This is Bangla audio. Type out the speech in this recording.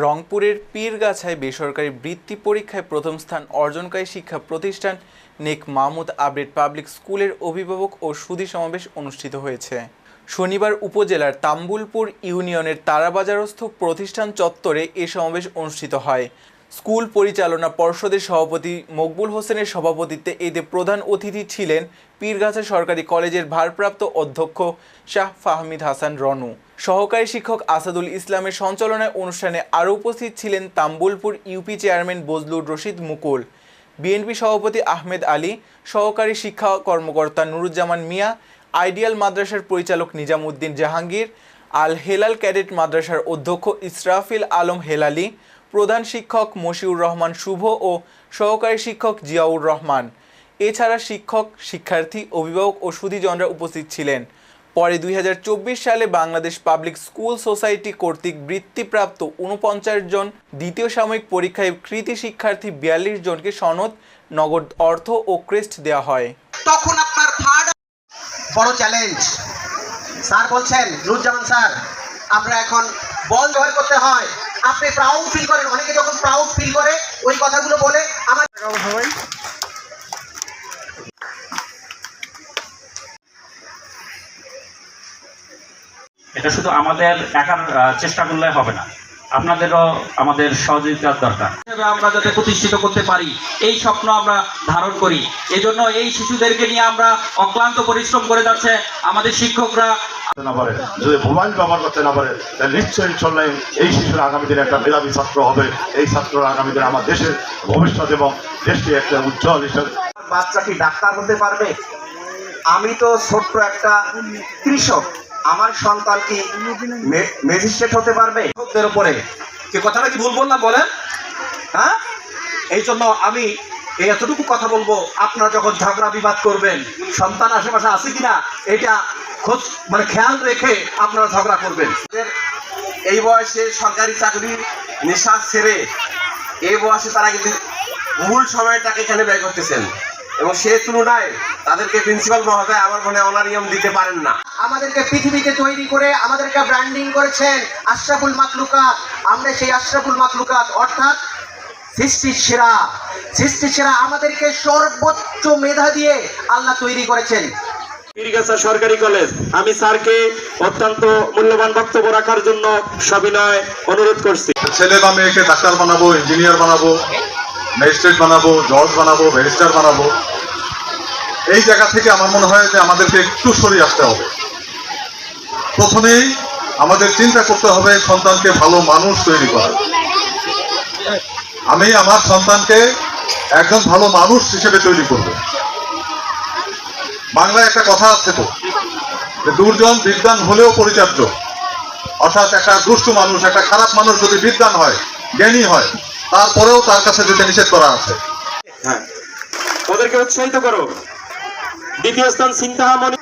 রংপুরের পীরগাছায় বেসরকারি বৃত্তি পরীক্ষায় প্রথম স্থান অর্জনকারী শিক্ষা প্রতিষ্ঠান নেক মাহমুদ আবরেড পাবলিক স্কুলের অভিভাবক ও সুধী সমাবেশ অনুষ্ঠিত হয়েছে। শনিবার উপজেলার তাম্বুলপুর ইউনিয়নের তারাবাজারস্থ প্রতিষ্ঠান চত্বরে এ সমাবেশ অনুষ্ঠিত হয়। স্কুল পরিচালনা পর্ষদের সভাপতি মকবুল হোসেনের সভাপতিত্বে এতে প্রধান অতিথি ছিলেন পীরগাছা সরকারি কলেজের ভারপ্রাপ্ত অধ্যক্ষ শাহ ফাহমিদ হাসান রনু। সহকারী শিক্ষক আসাদুল ইসলামের সঞ্চালনায় অনুষ্ঠানে আরও উপস্থিত ছিলেন তাম্বুলপুর ইউপি চেয়ারম্যান বজলুর রশিদ মুকুল, বিএনপি সভাপতি আহমেদ আলী, সহকারী শিক্ষা কর্মকর্তা নুরুজ্জামান মিয়া, আইডিয়াল মাদ্রাসার পরিচালক নিজামউদ্দিন জাহাঙ্গীর, আল হেলাল ক্যাডেট মাদ্রাসার অধ্যক্ষ ইসরাফিল আলম হেলালি, প্রধান শিক্ষক মশিউর রহমান শুভ ও সহকারী শিক্ষক জিয়াউর রহমান। এছাড়া শিক্ষক, শিক্ষার্থী, অভিভাবক ও সুধীজনরা উপস্থিত ছিলেন। পরে 2024 সালে বাংলাদেশ পাবলিক স্কুল সোসাইটি কর্তৃক বৃত্তিপ্রাপ্ত 49 জন, দ্বিতীয় সাময়িক পরীক্ষায় কৃতী শিক্ষার্থী 42 জনকে সনদ, নগদ অর্থ ও ক্রেস্ট দেওয়া হয়। তখন আপনার থার্ড বড় চ্যালেঞ্জ স্যার বলছেন, নুরুজ্জামান স্যার, আমরা এখন বল ব্যবহার করতে হয়। আপনি প্রাউড ফিল করেন, অনেকে যখন প্রাউড ফিল করে ওই কথাগুলো বলে আমার সবাই এটা শুধু আমাদের একার চেষ্টা করলে হবে না, আপনাদেরও আমাদের সহযোগিতার দরকার। আমরা যাতে প্রতিষ্ঠিত করতে পারি এই স্বপ্ন আমরা ধারণ করি। এজন্য এই শিশুদেরকে নিয়ে আমরা অক্লান্ত পরিশ্রম করে যাচ্ছে আমাদের শিক্ষকরা। না পারে, যদি মোবাইল ব্যবহার করতে না পারে, তাহলে নিশ্চয়ই চললে এই শিশুর আগামী দিনে একটা মেধাবী ছাত্র হবে। এই ছাত্ররা আগামী দিনে আমার দেশের ভবিষ্যৎ এবং দেশকে একটা উজ্জ্বল হিসেবে। বাচ্চা কি ডাক্তার হতে পারবে? আমি তো ছোট্ট একটা কৃষক, আমার সন্তান কি ম্যাজিস্ট্রেট হতে পারবে? শিক্ষকদের উপরে কি কথাটা কি ভুল বললাম বলেন? হ্যাঁ, এই জন্য আমি এতটুকু কথা বলবো, আপনারা যখন ঝগড়া বিবাদ করবেন, সন্তান আশেপাশে আছে কিনা এটা খোঁজ খেয়াল রেখে আপনারা ঝগড়া করবেন। এই বয়সে সরকারি চাকরি নেশা ছেড়ে এই বয়সে তারা কিন্তু মূল সময়টাকে এখানে ব্যয় করতেছেন এবং সে তুলনায় তাদেরকে প্রিন্সিপাল মহোদয় আমার মনে অনারিয়াম দিতে পারেন না। আমাদেরকে পৃথিবীতে তৈরি করে আমাদেরকে ব্র্যান্ডিং করেছেন আশরাফুল মাখলুকাত। আমরা সেই আশরাফুল মাখলুকাত অর্থাৎ সৃষ্টির সেরা আমাদেরকে সর্বোচ্চ মেধা দিয়ে আল্লাহ তৈরি করেছেন। পীরগাছা সরকারি কলেজ, আমি স্যারকে অত্যন্ত মূল্যবান বক্তব্য রাখার জন্য সবিনয় অনুরোধ করছি। ছেলে বা মেয়েকে ডাক্তার বানাবো, ইঞ্জিনিয়ার বানাবো, ম্যাজিস্ট্রেট বানাবো, জজ বানাবো, ব্যারিস্টার বানাবো, এই জায়গা থেকে আমার মনে হয় যে আমাদেরকে একটু সরিয়ে আসতে হবে। প্রথমেই আমাদের চিন্তা করতে হবে সন্তানকে ভালো মানুষ তৈরি করা। আমি আমার সন্তানকে একজন ভালো মানুষ হিসেবে তৈরি করব। বাংলায় একটা কথা আছে তো, যে দুর্জন বিদ্বান হলেও পরিচার্য। অর্থাৎ একটা দুষ্টু মানুষ, একটা খারাপ মানুষ যদি বিদ্বান হয়, জ্ঞানী হয়, তারপরেও তার কাছে যেতে নিষেধ করা আছে। হ্যাঁ, ওদেরকে উৎসাহিত করো। দ্বিতীয় স্থান সিনতাহা মনি।